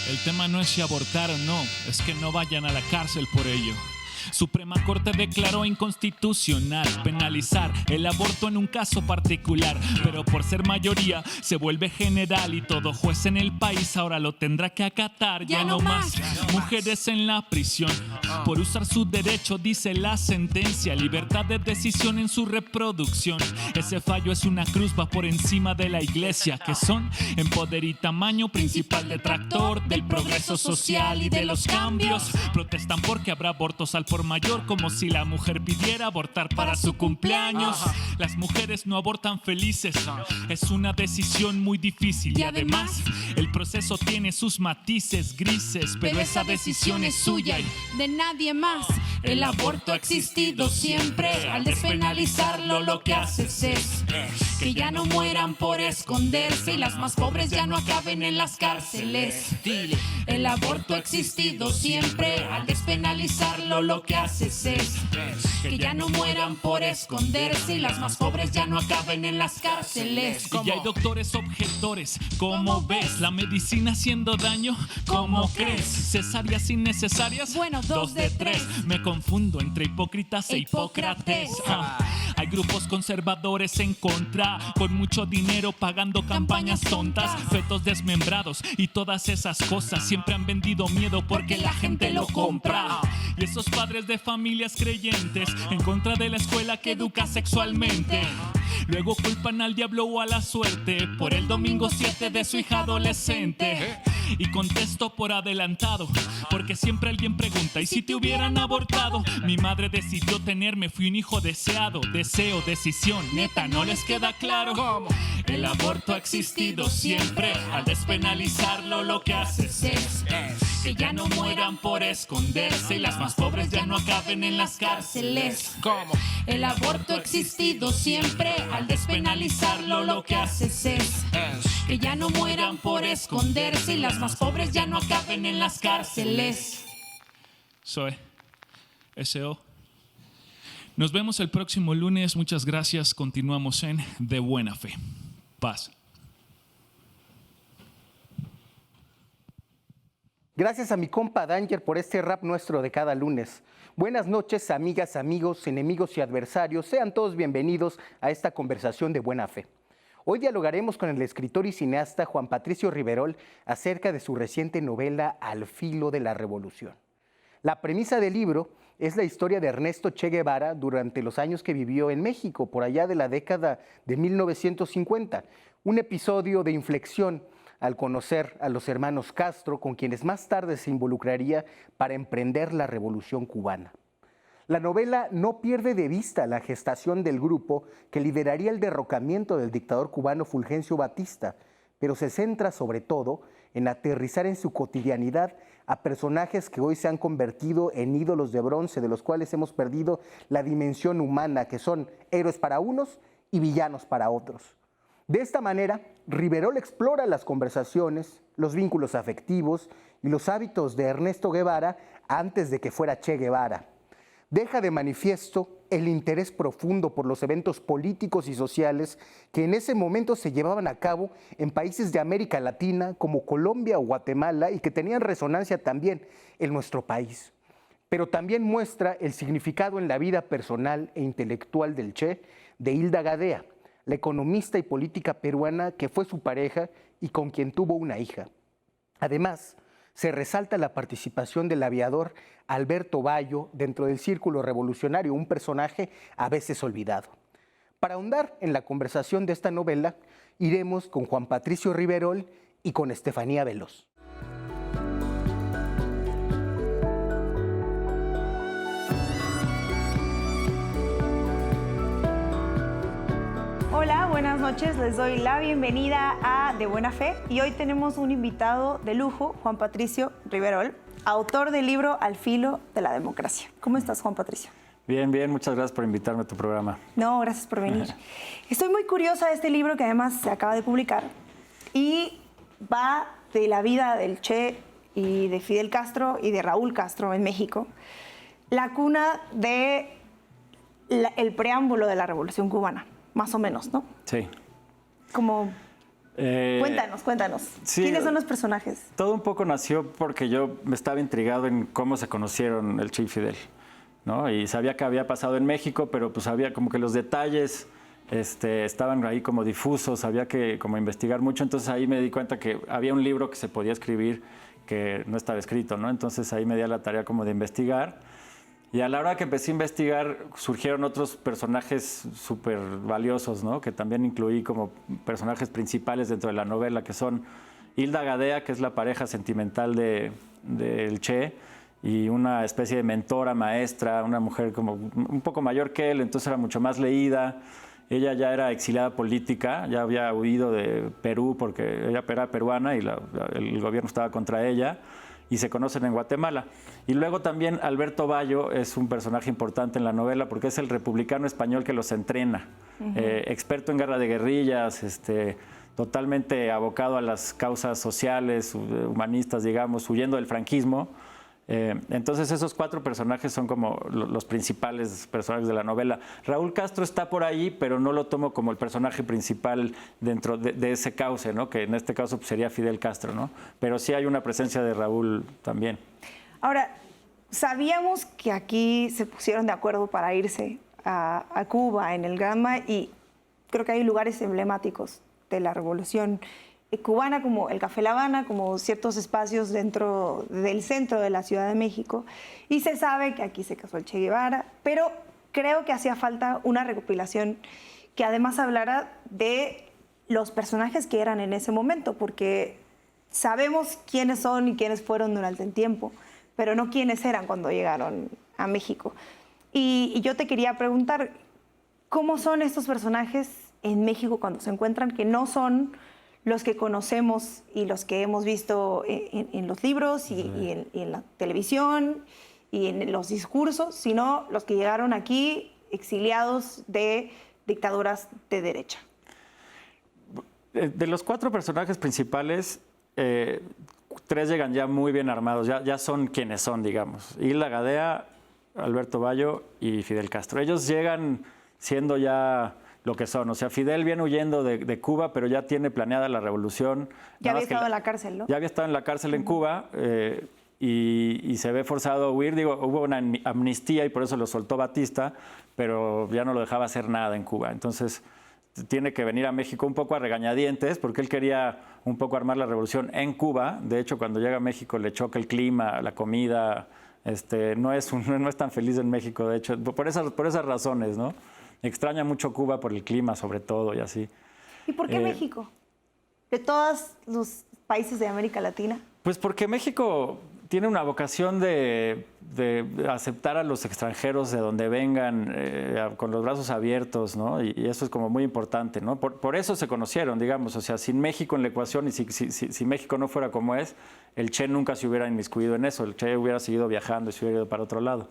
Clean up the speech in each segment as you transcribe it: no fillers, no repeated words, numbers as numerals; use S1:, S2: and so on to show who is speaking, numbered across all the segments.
S1: El tema no es si abortar o no, es que no vayan a la cárcel por ello. Suprema Corte declaró inconstitucional penalizar el aborto en un caso particular, pero por ser mayoría se vuelve general y todo juez en el país ahora lo tendrá que acatar. Ya no más mujeres en la prisión por usar su derecho, dice la sentencia, libertad de decisión en su reproducción. Ese fallo es una cruz, va por encima de la iglesia, que son en poder y tamaño principal detractor del progreso social y de los cambios. Protestan porque habrá abortos al por mayor, como si la mujer pidiera abortar para su cumpleaños. Las mujeres no abortan felices, es una decisión muy difícil y además el proceso tiene sus matices grises, pero esa decisión es suya y
S2: de nadie más. El aborto ha existido siempre, al despenalizarlo lo que haces es que ya no mueran por esconderse y las más pobres ya no acaben en las cárceles. El aborto ha existido siempre, al despenalizarlo lo que haces es que ya no mueran por esconderse y las más pobres ya no acaben en las cárceles.
S1: Y ya hay doctores objetores, ¿cómo ves? La medicina haciendo daño, ¿cómo crees? Cesáreas innecesarias,
S2: bueno, 2 de 3.
S1: Me confundo entre hipócritas e Hipócrates. Hay grupos conservadores en contra, con mucho dinero pagando campañas tontas, fetos desmembrados y todas esas cosas. Siempre han vendido miedo porque la gente lo compra. Y esos padres de familias creyentes en contra de la escuela que educa sexualmente, luego culpan al diablo o a la suerte por el domingo 7 de su hija adolescente. Y contesto por adelantado, porque siempre alguien pregunta: ¿y si te hubieran abortado? Mi madre decidió tenerme, fui un hijo deseado. Deseo, decisión, neta, ¿no les queda claro? ¿Cómo? El aborto ha existido siempre, al despenalizarlo lo que haces es que ya no mueran por esconderse y las más pobres ya no acaben en las cárceles.
S2: ¿Cómo? El aborto ha existido siempre, al despenalizarlo lo que haces es que ya no mueran por esconderse y las más pobres ya no acaben en las cárceles.
S1: Soy S.O. Nos vemos el próximo lunes. Muchas gracias. Continuamos en De Buena Fe. Paz.
S3: Gracias a mi compa Danger por este rap nuestro de cada lunes. Buenas noches, amigas, amigos, enemigos y adversarios. Sean todos bienvenidos a esta conversación de buena fe. Hoy dialogaremos con el escritor y cineasta Juan Patricio Riverol acerca de su reciente novela Al filo de la revolución. La premisa del libro es la historia de Ernesto Che Guevara durante los años que vivió en México, por allá de la década de 1950. Un episodio de inflexión al conocer a los hermanos Castro, con quienes más tarde se involucraría para emprender la Revolución Cubana. La novela no pierde de vista la gestación del grupo que lideraría el derrocamiento del dictador cubano Fulgencio Batista, pero se centra sobre todo en aterrizar en su cotidianidad a personajes que hoy se han convertido en ídolos de bronce, de los cuales hemos perdido la dimensión humana, que son héroes para unos y villanos para otros. De esta manera, Riverol explora las conversaciones, los vínculos afectivos y los hábitos de Ernesto Guevara antes de que fuera Che Guevara. Deja de manifiesto el interés profundo por los eventos políticos y sociales que en ese momento se llevaban a cabo en países de América Latina como Colombia o Guatemala y que tenían resonancia también en nuestro país. Pero también muestra el significado en la vida personal e intelectual del Che de Hilda Gadea, la economista y política peruana que fue su pareja y con quien tuvo una hija. Además, se resalta la participación del aviador Alberto Bayo dentro del círculo revolucionario, un personaje a veces olvidado. Para ahondar en la conversación de esta novela, iremos con Juan Patricio Riverol y con Estefanía Veloz.
S4: Hola, buenas noches, les doy la bienvenida a De Buena Fe y hoy tenemos un invitado de lujo, Juan Patricio Riverol, autor del libro Al filo de la democracia. ¿Cómo estás, Juan Patricio?
S5: Bien, bien, muchas gracias por invitarme a tu programa.
S4: No, gracias por venir. Estoy muy curiosa de este libro que además se acaba de publicar y va de la vida del Che y de Fidel Castro y de Raúl Castro en México, la cuna de el preámbulo de la Revolución Cubana. Más o menos, ¿no?
S5: Sí.
S4: Como Cuéntanos.
S5: Sí,
S4: ¿Quiénes son los personajes?
S5: Todo un poco nació porque yo me estaba intrigado en cómo se conocieron el Che y Fidel, ¿no? Y sabía que había pasado en México, pero pues había como que los detalles estaban ahí como difusos, había que como investigar mucho. Entonces ahí me di cuenta que había un libro que se podía escribir que no estaba escrito, ¿no? Entonces ahí me di a la tarea como de investigar. Y a la hora que empecé a investigar, surgieron otros personajes súper valiosos, ¿no? Que también incluí como personajes principales dentro de la novela, que son Hilda Gadea, que es la pareja sentimental del Che, y una especie de mentora, maestra, una mujer como un poco mayor que él, entonces era mucho más leída. Ella ya era exiliada política, ya había huido de Perú porque ella era peruana y el gobierno estaba contra ella. Y se conocen en Guatemala. Y luego también Alberto Bayo es un personaje importante en la novela porque es el republicano español que los entrena, experto en guerra de guerrillas, totalmente abocado a las causas sociales, humanistas, digamos, huyendo del franquismo. Entonces esos 4 personajes son como los principales personajes de la novela. Raúl Castro está por ahí, pero no lo tomo como el personaje principal dentro de ese cauce, ¿no? Que en este caso pues, sería Fidel Castro, ¿no? Pero sí hay una presencia de Raúl también.
S4: Ahora, sabíamos que aquí se pusieron de acuerdo para irse a Cuba en el Granma y creo que hay lugares emblemáticos de la revolución cubana, como el Café La Habana, como ciertos espacios dentro del centro de la Ciudad de México. Y se sabe que aquí se casó el Che Guevara, pero creo que hacía falta una recopilación que además hablara de los personajes que eran en ese momento, porque sabemos quiénes son y quiénes fueron durante el tiempo, pero no quiénes eran cuando llegaron a México. Y yo te quería preguntar, ¿cómo son estos personajes en México cuando se encuentran que no son los que conocemos y los que hemos visto en los libros y en la televisión y en los discursos, sino los que llegaron aquí exiliados de dictaduras de derecha?
S5: De los 4 personajes principales, 3 llegan ya muy bien armados, ya son quienes son, digamos. Hilda Gadea, Alberto Bayo y Fidel Castro. Ellos llegan siendo ya lo que son. O sea, Fidel viene huyendo de Cuba, pero ya tiene planeada la revolución.
S4: Ya había estado en la cárcel, ¿no?
S5: Ya había estado en la cárcel en Cuba y se ve forzado a huir. Digo, hubo una amnistía y por eso lo soltó Batista, pero ya no lo dejaba hacer nada en Cuba. Entonces, tiene que venir a México un poco a regañadientes, porque él quería un poco armar la revolución en Cuba. De hecho, cuando llega a México le choca el clima, la comida. No es tan feliz en México, de hecho, por esas razones, ¿no? Extraña mucho Cuba por el clima, sobre todo, y así.
S4: ¿Y por qué México? De todos los países de América Latina.
S5: Pues porque México tiene una vocación de aceptar a los extranjeros de donde vengan con los brazos abiertos, ¿no? Y eso es como muy importante, ¿no? Por eso se conocieron, digamos. O sea, sin México en la ecuación y si México no fuera como es, el Che nunca se hubiera inmiscuido en eso. El Che hubiera seguido viajando y se hubiera ido para otro lado.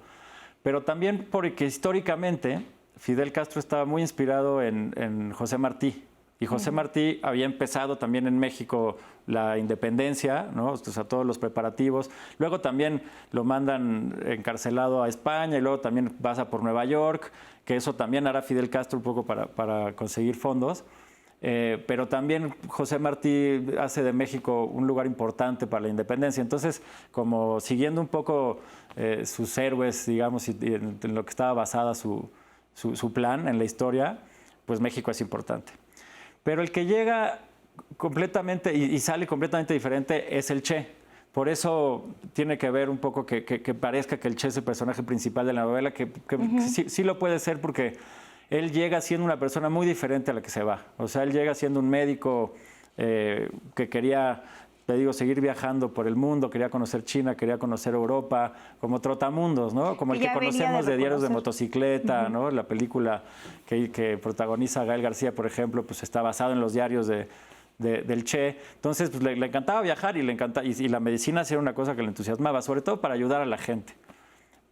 S5: Pero también porque históricamente Fidel Castro estaba muy inspirado en José Martí. Y José Martí había empezado también en México la independencia, ¿no? O sea, todos los preparativos. Luego también lo mandan encarcelado a España y luego también pasa por Nueva York, que eso también hará Fidel Castro un poco para conseguir fondos. Pero también José Martí hace de México un lugar importante para la independencia. Entonces, como siguiendo un poco sus héroes, digamos, y en lo que estaba basada su plan en la historia, pues México es importante. Pero el que llega completamente y sale completamente diferente es el Che. Por eso tiene que ver un poco que parezca que el Che es el personaje principal de la novela, que sí lo puede ser porque él llega siendo una persona muy diferente a la que se va. O sea, él llega siendo un médico que quería, te digo, seguir viajando por el mundo, quería conocer China, quería conocer Europa, como trotamundos, ¿no? Como el que conocemos de Diarios de Motocicleta, ¿no? La película que protagoniza Gael García, por ejemplo, pues está basado en los diarios del Che. Entonces, pues, le encantaba viajar y la medicina sí era una cosa que le entusiasmaba, sobre todo para ayudar a la gente.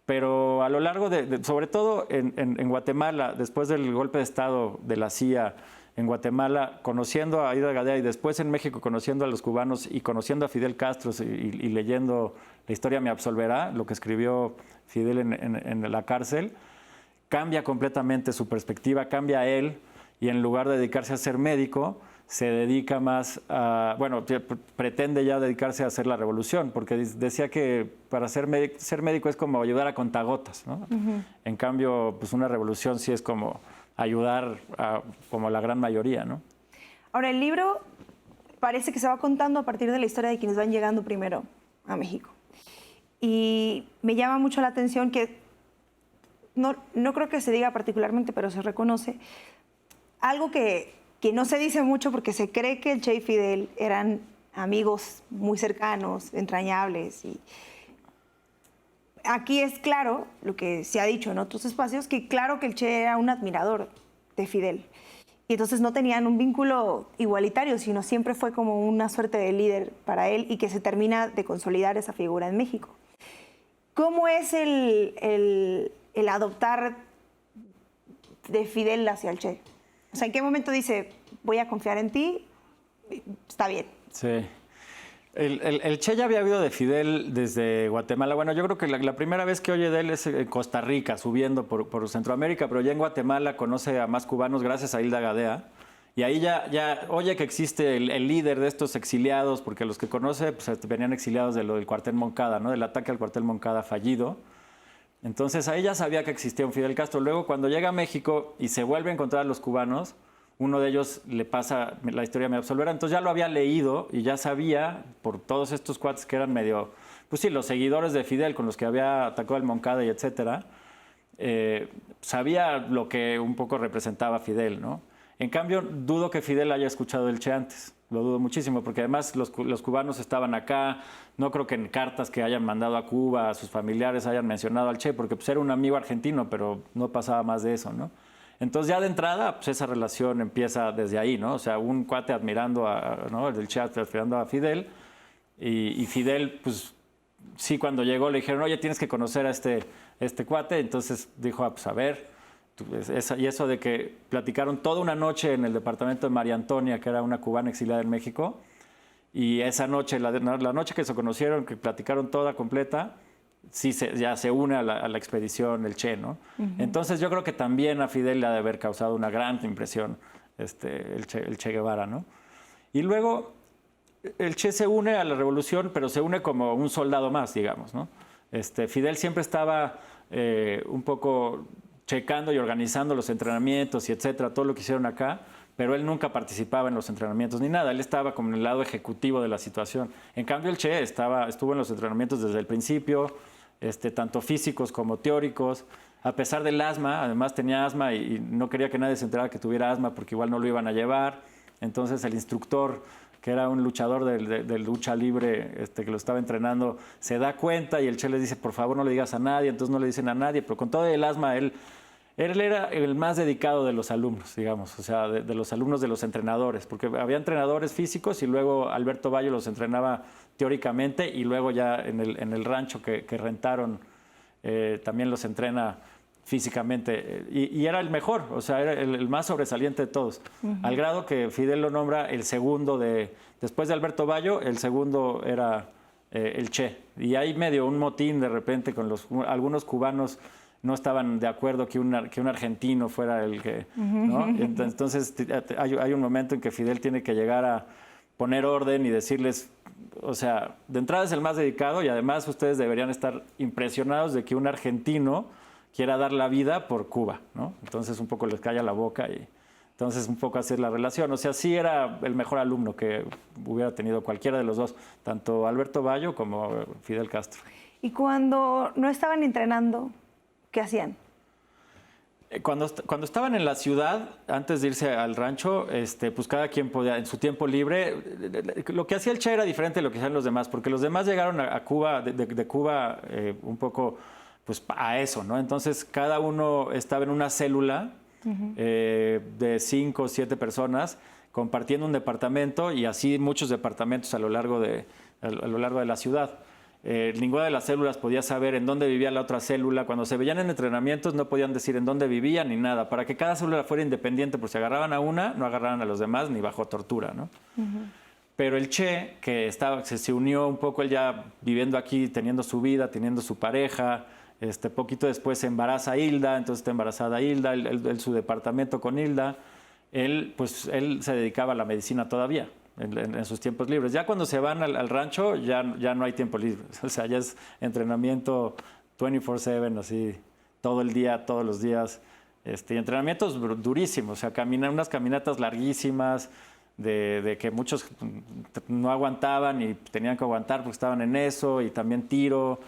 S5: Pero a lo largo sobre todo en Guatemala, después del golpe de Estado de la CIA, en Guatemala, conociendo a Hilda Gadea y después en México conociendo a los cubanos y conociendo a Fidel Castro y leyendo La historia me absolverá, lo que escribió Fidel en la cárcel, cambia completamente su perspectiva, cambia él y en lugar de dedicarse a ser médico, se dedica más a, bueno, pretende ya dedicarse a hacer la revolución, porque decía que para ser médico es como ayudar a contagotas, ¿no? En cambio, pues una revolución sí es como ayudar a como la gran mayoría, ¿no?
S4: Ahora, el libro parece que se va contando a partir de la historia de quienes van llegando primero a México. Y me llama mucho la atención que, no creo que se diga particularmente, pero se reconoce, algo que no se dice mucho porque se cree que el Che y Fidel eran amigos muy cercanos, entrañables. Y aquí es claro, lo que se ha dicho en otros espacios, que claro que el Che era un admirador de Fidel. Y entonces no tenían un vínculo igualitario, sino siempre fue como una suerte de líder para él y que se termina de consolidar esa figura en México. ¿Cómo es el adoptar de Fidel hacia el Che? O sea, ¿en qué momento dice, voy a confiar en ti? Está bien.
S5: Sí. El Che ya había oído de Fidel desde Guatemala. Bueno, yo creo que la primera vez que oye de él es en Costa Rica, subiendo por Centroamérica, pero ya en Guatemala conoce a más cubanos gracias a Hilda Gadea. Y ahí ya oye que existe el líder de estos exiliados, porque los que conoce pues, venían exiliados de lo del cuartel Moncada, ¿no? Del ataque al cuartel Moncada fallido. Entonces ahí ya sabía que existía un Fidel Castro. Luego, cuando llega a México y se vuelve a encontrar a los cubanos, uno de ellos le pasa la historia medio absolvera. Entonces ya lo había leído y ya sabía, por todos estos cuates que eran medio, pues sí, los seguidores de Fidel con los que había atacado el Moncada y etcétera, sabía lo que un poco representaba Fidel, ¿no? En cambio, dudo que Fidel haya escuchado el Che antes. Lo dudo muchísimo, porque además los cubanos estaban acá. No creo que en cartas que hayan mandado a Cuba a sus familiares hayan mencionado al Che, porque pues, era un amigo argentino, pero no pasaba más de eso, ¿no? Entonces ya de entrada, pues esa relación empieza desde ahí, ¿no? O sea, un cuate admirando ¿no? El Che admirando a Fidel, y Fidel, pues sí, cuando llegó le dijeron, oye, tienes que conocer a este cuate. Entonces dijo, pues a ver. Y eso de que platicaron toda una noche en el departamento de María Antonia, que era una cubana exiliada en México, y esa noche, la noche que se conocieron, que platicaron toda completa, sí ya se une a la expedición el Che, ¿no? Entonces yo creo que también a Fidel le ha de haber causado una gran impresión el Che Guevara, ¿no? Y luego el Che se une a la revolución, pero se une como un soldado más, digamos, ¿no? Fidel siempre estaba un poco checando y organizando los entrenamientos y etcétera, todo lo que hicieron acá, pero él nunca participaba en los entrenamientos ni nada. Él estaba como en el lado ejecutivo de la situación. En cambio, el Che estuvo en los entrenamientos desde el principio, tanto físicos como teóricos. A pesar del asma, además tenía asma y no quería que nadie se enterara que tuviera asma porque igual no lo iban a llevar. Entonces el instructor, que era un luchador de lucha libre que lo estaba entrenando, se da cuenta y el Che le dice, por favor no le digas a nadie. Entonces no le dicen a nadie, pero con todo el asma él era el más dedicado de los alumnos, digamos, o sea, de los alumnos de los entrenadores, porque había entrenadores físicos y luego Alberto Bayo los entrenaba teóricamente y luego ya en el rancho que rentaron también los entrena físicamente. Y era el mejor, o sea, era el más sobresaliente de todos, al grado que Fidel lo nombra el segundo después de Alberto Bayo, el segundo era el Che. Y hay medio un motín de repente con algunos cubanos. No estaban de acuerdo que un argentino fuera el que, ¿no? Entonces hay un momento en que Fidel tiene que llegar a poner orden y decirles, o sea, de entrada es el más dedicado y además ustedes deberían estar impresionados de que un argentino quiera dar la vida por Cuba, ¿no? Entonces un poco les calla la boca y entonces un poco así es la relación. O sea, sí era el mejor alumno que hubiera tenido cualquiera de los dos, tanto Alberto Bayo como Fidel Castro.
S4: Y cuando no estaban entrenando, ¿qué hacían?
S5: Cuando estaban en la ciudad, antes de irse al rancho, pues cada quien podía, en su tiempo libre, lo que hacía el Che era diferente de lo que hacían los demás, porque los demás llegaron a Cuba, de Cuba un poco pues, a eso, ¿no? Entonces cada uno estaba en una célula de 5 o 7 personas, compartiendo un departamento y así muchos departamentos a lo largo de la ciudad. Ninguna de las células podía saber en dónde vivía la otra célula. Cuando se veían en entrenamientos no podían decir en dónde vivían ni nada, para que cada célula fuera independiente, por si agarraban a una, no agarraran a los demás ni bajo tortura, ¿no? Pero el Che, que se unió un poco, él ya viviendo aquí, teniendo su vida, teniendo su pareja, poquito después se embaraza a Hilda, entonces está embarazada Hilda, él su departamento con Hilda, él se dedicaba a la medicina todavía. En sus tiempos libres. Ya cuando se van al rancho, ya no hay tiempo libre. O sea, ya es entrenamiento 24/7, así, todo el día, todos los días. Y entrenamientos durísimos, o sea, unas caminatas larguísimas, de que muchos no aguantaban y tenían que aguantar porque estaban en eso, y también tiro.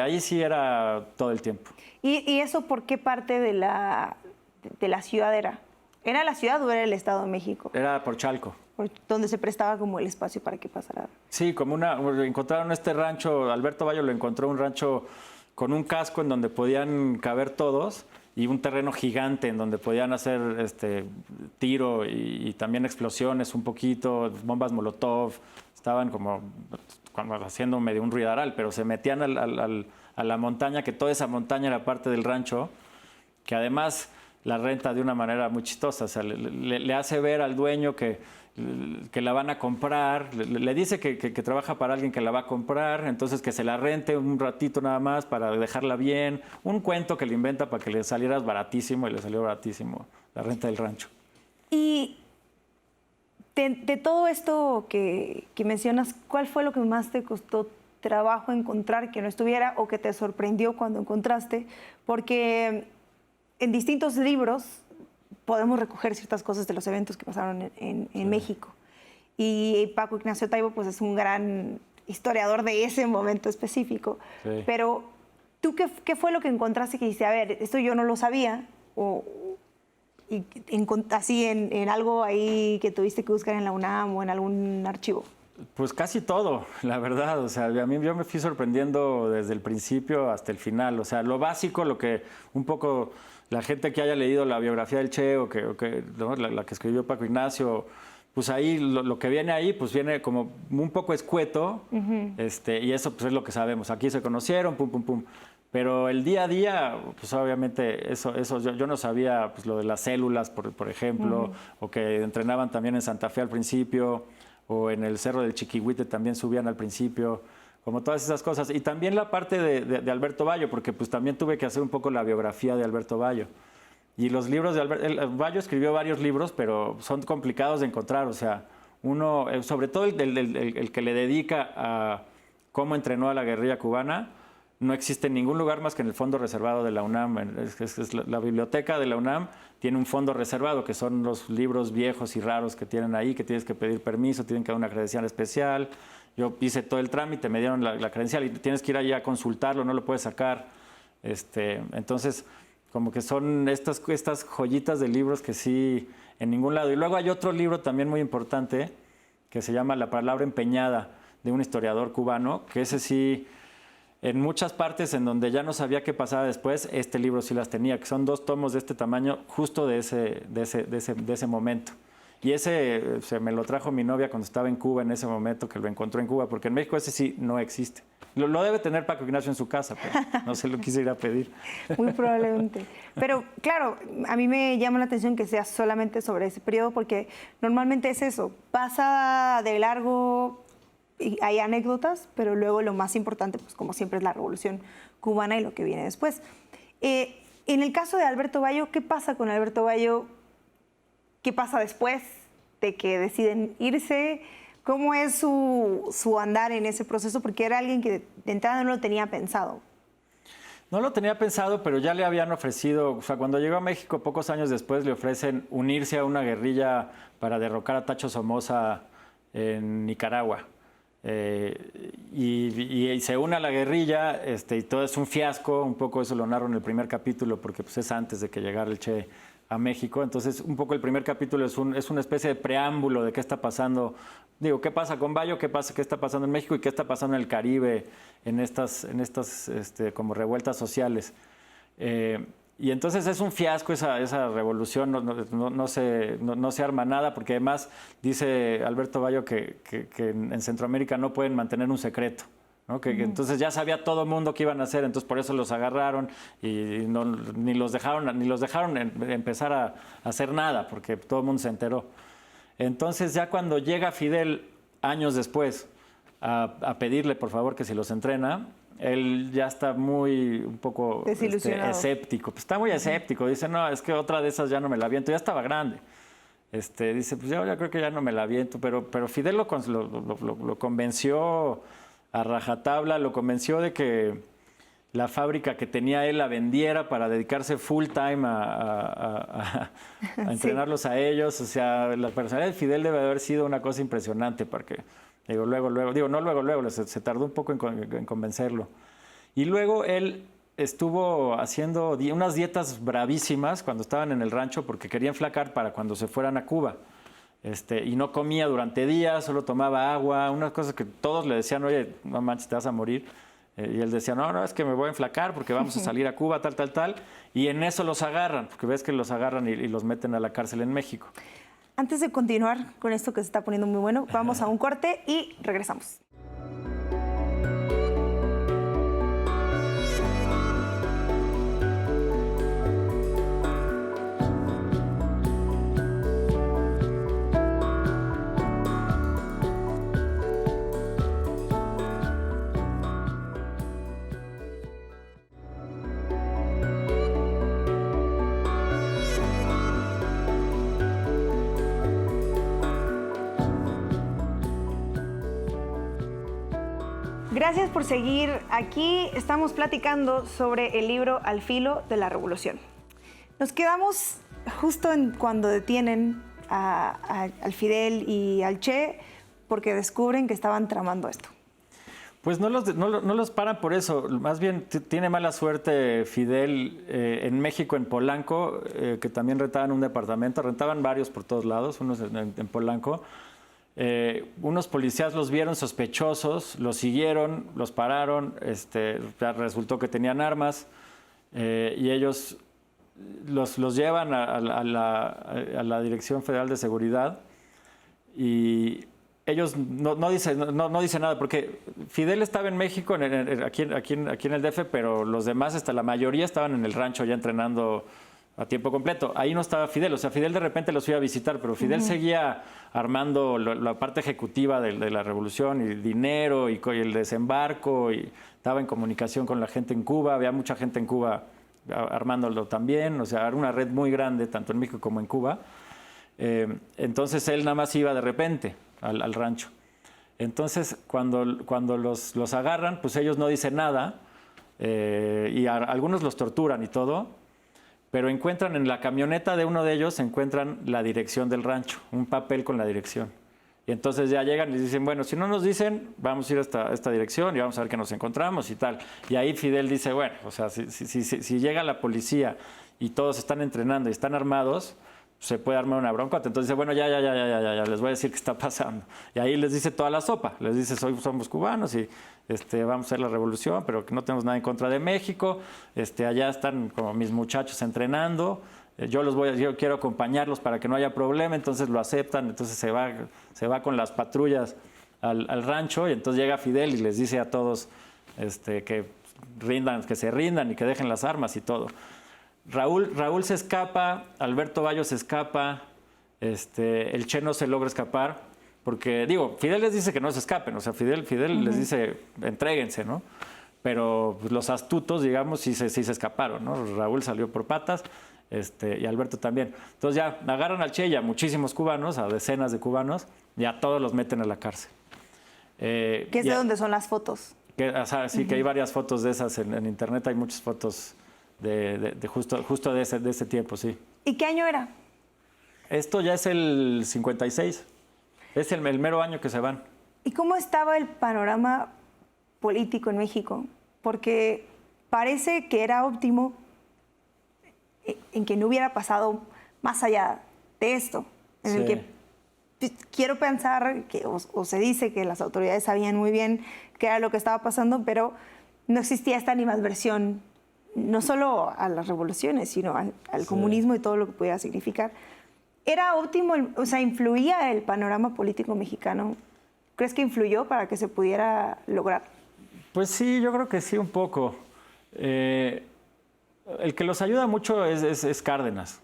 S5: Ahí sí era todo el tiempo.
S4: ¿Y eso por qué parte de la ciudad era? ¿Era la ciudad o era el Estado de México?
S5: Era por Chalco.
S4: Donde se prestaba como el espacio para que pasara.
S5: Sí, encontraron este rancho, Alberto Bayo lo encontró, un rancho con un casco en donde podían caber todos y un terreno gigante en donde podían hacer tiro y también explosiones un poquito, bombas Molotov, estaban como haciendo medio un ruidaral, pero se metían a la montaña, que toda esa montaña era parte del rancho, que además la renta de una manera muy chistosa, o sea, le hace ver al dueño que la van a comprar, le dice que trabaja para alguien que la va a comprar, entonces que se la rente un ratito nada más para dejarla bien, un cuento que le inventa para que le saliera baratísimo, y le salió baratísimo la renta del rancho.
S4: Y de todo esto que mencionas, ¿cuál fue lo que más te costó trabajo encontrar que no estuviera o que te sorprendió cuando encontraste? Porque en distintos libros podemos recoger ciertas cosas de los eventos que pasaron en México. Y Paco Ignacio Taibo pues, es un gran historiador de ese momento específico. Sí. Pero, ¿tú qué fue lo que encontraste que dijiste, a ver, esto yo no lo sabía? Así en algo ahí que tuviste que buscar en la UNAM o en algún archivo.
S5: Pues casi todo, la verdad. O sea, yo me fui sorprendiendo desde el principio hasta el final. O sea, lo básico, lo que un poco la gente que haya leído la biografía del Che o ¿no? la que escribió Paco Ignacio, pues ahí lo que viene ahí, pues viene como un poco escueto, y eso pues es lo que sabemos. Aquí se conocieron, pum, pum, pum. Pero el día a día, pues obviamente eso yo no sabía, pues lo de las células, por ejemplo, o que entrenaban también en Santa Fe al principio, o en el Cerro del Chiquihuite también subían al principio, como todas esas cosas. Y también la parte de Alberto Bayo, porque pues también tuve que hacer un poco la biografía de Alberto Bayo. Y los libros de Bayo escribió varios libros, pero son complicados de encontrar. O sea, uno, sobre todo el que le dedica a cómo entrenó a la guerrilla cubana, no existe en ningún lugar más que en el fondo reservado de la UNAM. La biblioteca de la UNAM tiene un fondo reservado, que son los libros viejos y raros que tienen ahí, que tienes que pedir permiso, tienen que dar una credencial especial. Yo hice todo el trámite, me dieron la credencial y tienes que ir allá a consultarlo, no lo puedes sacar. Entonces, como que son estas joyitas de libros que sí, en ningún lado. Y luego hay otro libro también muy importante que se llama La palabra empeñada, de un historiador cubano, que ese sí, en muchas partes en donde ya no sabía qué pasaba después, este libro sí las tenía, que son 2 tomos de este tamaño, justo de ese momento. Y ese se me lo trajo mi novia cuando estaba en Cuba en ese momento, que lo encontró en Cuba, porque en México ese sí no existe. Lo debe tener Paco Ignacio en su casa, pero no se lo quise ir a pedir.
S4: Muy probablemente. Pero claro, a mí me llama la atención que sea solamente sobre ese periodo, porque normalmente es eso, pasa de largo y hay anécdotas, pero luego lo más importante, pues como siempre, es la Revolución Cubana y lo que viene después. En el caso de Alberto Bayo, ¿qué pasa con Alberto Bayo? ¿Qué pasa después de que deciden irse? ¿Cómo es su andar en ese proceso? Porque era alguien que de entrada no lo tenía pensado.
S5: No lo tenía pensado, pero ya le habían ofrecido, o sea, cuando llegó a México, pocos años después, le ofrecen unirse a una guerrilla para derrocar a Tacho Somoza en Nicaragua. Y se une a la guerrilla, y todo es un fiasco, un poco eso lo narro en el primer capítulo, porque pues, es antes de que llegara el Che a México. Entonces, un poco el primer capítulo es una especie de preámbulo de qué está pasando. Digo, ¿qué pasa con Bayo? ¿Qué está pasando en México? ¿Y qué está pasando en el Caribe en estas como revueltas sociales? Y entonces es un fiasco esa revolución, no se arma nada, porque además dice Alberto Bayo que en Centroamérica no pueden mantener un secreto, ¿no? Que entonces ya sabía todo el mundo qué iban a hacer, entonces por eso los agarraron y ni los dejaron empezar a hacer nada, porque todo el mundo se enteró. Entonces ya cuando llega Fidel años después a pedirle por favor que si los entrena, él ya está un poco
S4: desilusionado,
S5: escéptico. Pues está muy escéptico. Dice, no, es que otra de esas ya no me la aviento. Ya estaba grande. dice, pues ya creo que ya no me la aviento, pero Fidel lo convenció a rajatabla, lo convenció de que la fábrica que tenía él la vendiera para dedicarse full time a entrenarlos a ellos. O sea, la personalidad de Fidel debe haber sido una cosa impresionante, porque se tardó un poco en convencerlo. Y luego él estuvo haciendo unas dietas bravísimas cuando estaban en el rancho, porque quería enflacar para cuando se fueran a Cuba. Y no comía durante días, solo tomaba agua, unas cosas que todos le decían, oye, no manches, te vas a morir. Y él decía, no, es que me voy a enflacar porque vamos a salir a Cuba, tal. Y en eso los agarran, porque ves que los agarran y los meten a la cárcel en México.
S4: Antes de continuar con esto que se está poniendo muy bueno, vamos a un corte y regresamos. Gracias por seguir aquí. Estamos platicando sobre el libro Al filo de la revolución. Nos quedamos justo en cuando detienen al Fidel y al Che, porque descubren que estaban tramando esto.
S5: Pues no los paran por eso. Más bien tiene mala suerte Fidel en México, en Polanco, que también rentaban un departamento. Rentaban varios por todos lados, unos en Polanco. Unos policías los vieron sospechosos, los siguieron, los pararon, resultó que tenían armas y ellos los llevan a la Dirección Federal de Seguridad y ellos no dicen nada, porque Fidel estaba en México, aquí en el DF, pero los demás, la mayoría estaban en el rancho ya entrenando a tiempo completo. Ahí no estaba Fidel, o sea, Fidel de repente los iba a visitar, pero Fidel seguía armando la parte ejecutiva de la revolución, y el dinero, y el desembarco, y estaba en comunicación con la gente en Cuba, había mucha gente en Cuba armándolo también, o sea, era una red muy grande, tanto en México como en Cuba. Entonces él nada más iba de repente al rancho. Entonces, cuando los agarran, pues ellos no dicen nada, y algunos los torturan y todo, pero encuentran en la camioneta de uno de ellos, encuentran la dirección del rancho, un papel con la dirección. Y entonces ya llegan y dicen, bueno, si no nos dicen, vamos a ir a esta dirección y vamos a ver qué nos encontramos y tal. Y ahí Fidel dice, bueno, o sea, si llega la policía y todos están entrenando y están armados, se puede armar una bronca. Entonces dice, bueno, ya, les voy a decir qué está pasando. Y ahí les dice toda la sopa. Les dice, somos cubanos y vamos a hacer la revolución, pero que no tenemos nada en contra de México. Allá están como mis muchachos entrenando. Yo quiero acompañarlos para que no haya problema. Entonces lo aceptan. Entonces se va con las patrullas al rancho y entonces llega Fidel y les dice a todos que se rindan y que dejen las armas y todo. Raúl se escapa, Alberto Bayo se escapa, el Che no se logra escapar, porque, Fidel les dice que no se escapen, o sea, Fidel les dice, entréguense, ¿no? Pero pues, los astutos, digamos, sí se escaparon, ¿no? Raúl salió por patas, y Alberto también. Entonces ya agarran al Che y a muchísimos cubanos, a decenas de cubanos, y a todos los meten a la cárcel.
S4: ¿Qué es de dónde son las fotos?
S5: Que hay varias fotos de esas en internet, hay muchas fotos justo de ese tiempo, sí.
S4: ¿Y qué año era?
S5: Esto ya es el 56. Es el mero año que se van.
S4: ¿Y cómo estaba el panorama político en México? Porque parece que era óptimo en que no hubiera pasado más allá de esto, en el que quiero pensar o se dice que las autoridades sabían muy bien qué era lo que estaba pasando, pero no existía esta animadversión, no solo a las revoluciones, sino al comunismo y todo lo que pudiera significar. ¿Era óptimo, o sea, influía el panorama político mexicano? ¿Crees que influyó para que se pudiera lograr?
S5: Pues sí, yo creo que sí, un poco. El que los ayuda mucho es Cárdenas.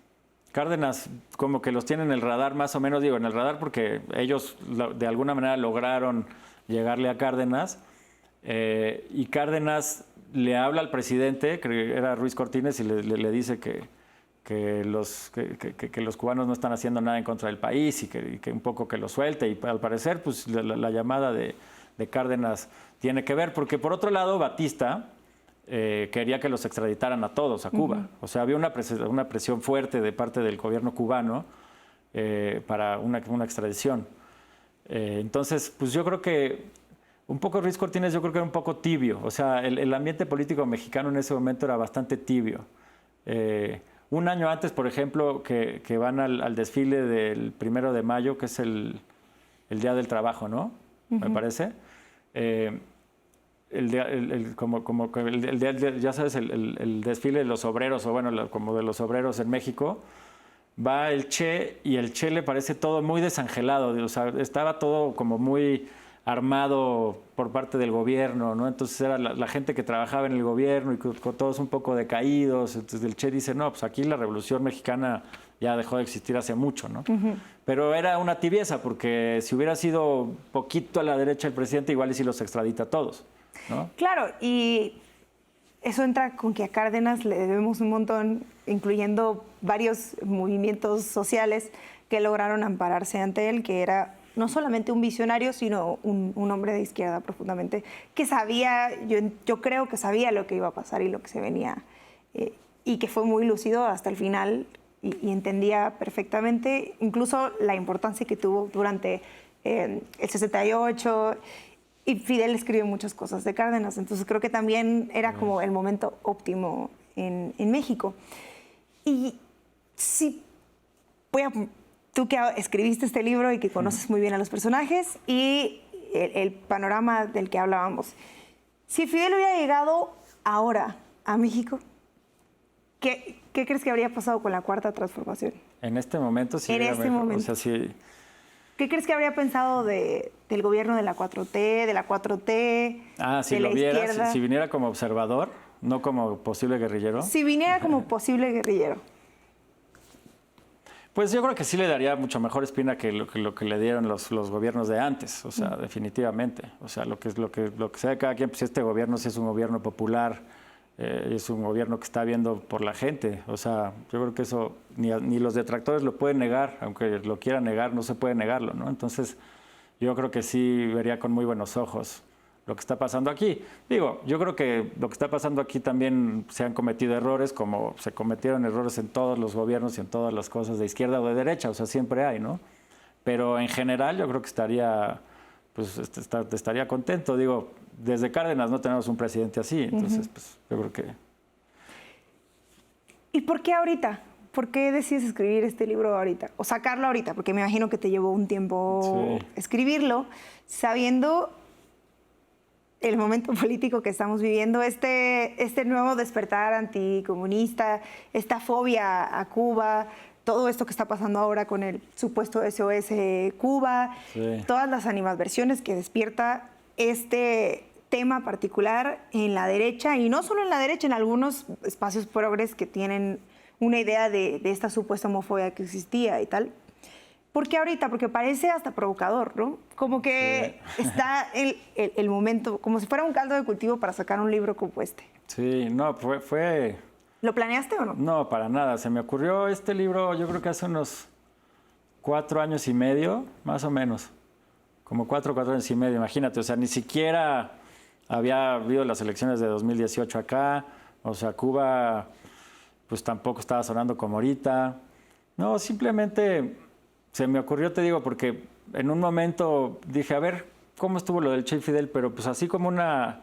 S5: Cárdenas como que los tiene en el radar, más o menos, en el radar porque ellos de alguna manera lograron llegarle a Cárdenas, y Cárdenas le habla al presidente, que era Ruiz Cortines, y le dice que los cubanos no están haciendo nada en contra del país y que un poco que lo suelte. Y al parecer, pues la llamada de Cárdenas tiene que ver, porque por otro lado, Batista quería que los extraditaran a todos a Cuba. O sea, había una presión fuerte de parte del gobierno cubano para una extradición. Entonces, pues yo creo que un poco Ruiz Cortines, yo creo que era un poco tibio. O sea, el ambiente político mexicano en ese momento era bastante tibio. Un año antes, por ejemplo, que van al desfile del 1 de mayo, que es el Día del Trabajo, ¿no? Me parece. Ya sabes, el desfile de los obreros, o bueno, como de los obreros en México, va el Che, y el Che le parece todo muy desangelado. O sea, estaba todo como muy armado por parte del gobierno, ¿no? Entonces era la gente que trabajaba en el gobierno y con todos un poco decaídos. Entonces el Che dice, no, pues aquí la Revolución Mexicana ya dejó de existir hace mucho, ¿no? Pero era una tibieza, porque si hubiera sido poquito a la derecha el presidente, igual y si los extradita a todos, ¿no?
S4: Claro, y eso entra con que a Cárdenas le debemos un montón, incluyendo varios movimientos sociales que lograron ampararse ante él, que era no solamente un visionario, sino un hombre de izquierda profundamente, que sabía, yo creo que sabía lo que iba a pasar y lo que se venía, y que fue muy lúcido hasta el final y entendía perfectamente incluso la importancia que tuvo durante el 68, y Fidel escribió muchas cosas de Cárdenas, entonces creo que también era como el momento óptimo en México. Y sí, tú que escribiste este libro y que conoces muy bien a los personajes y el panorama del que hablábamos, si Fidel hubiera llegado ahora a México, ¿qué crees que habría pasado con la Cuarta Transformación?
S5: En este momento sí.
S4: En este momento.
S5: O sea, sí.
S4: ¿Qué crees que habría pensado del gobierno de la 4T, de la 4T,
S5: si
S4: de la
S5: lo viera,
S4: izquierda?
S5: si viniera como observador, no como posible guerrillero.
S4: Si viniera como posible guerrillero.
S5: Pues yo creo que sí le daría mucho mejor espina que lo que le dieron los gobiernos de antes, o sea, definitivamente. O sea, lo que sea de cada quien, pues este gobierno sí es un gobierno popular, es un gobierno que está viendo por la gente. O sea, yo creo que eso ni los detractores lo pueden negar, aunque lo quieran negar, no se puede negarlo, ¿no? Entonces, yo creo que sí vería con muy buenos ojos lo que está pasando aquí. Digo, yo creo que lo que está pasando aquí también se han cometido errores, como se cometieron errores en todos los gobiernos y en todas las cosas de izquierda o de derecha, o sea, siempre hay, ¿no? Pero en general yo creo que estaría contento. Digo, desde Cárdenas no tenemos un presidente así, entonces pues yo creo que...
S4: ¿Y por qué ahorita? ¿Por qué decides escribir este libro ahorita? O sacarlo ahorita, porque me imagino que te llevó un tiempo escribirlo, sabiendo el momento político que estamos viviendo, este nuevo despertar anticomunista, esta fobia a Cuba, todo esto que está pasando ahora con el supuesto SOS Cuba, todas las animadversiones que despierta este tema particular en la derecha, y no solo en la derecha, en algunos espacios progres que tienen una idea de esta supuesta homofobia que existía y tal. ¿Por qué ahorita? Porque parece hasta provocador, ¿no? Como que está el momento, como si fuera un caldo de cultivo para sacar un libro como este.
S5: Sí, no, fue...
S4: ¿Lo planeaste o no?
S5: No, para nada. Se me ocurrió este libro, yo creo que hace unos 4 años y medio, más o menos. Como 4 años y medio, imagínate. O sea, ni siquiera había habido las elecciones de 2018 acá. O sea, Cuba, pues tampoco estaba sonando como ahorita. No, simplemente... Se me ocurrió, te digo, porque en un momento dije, a ver, ¿cómo estuvo lo del Che y Fidel? Pero pues así como una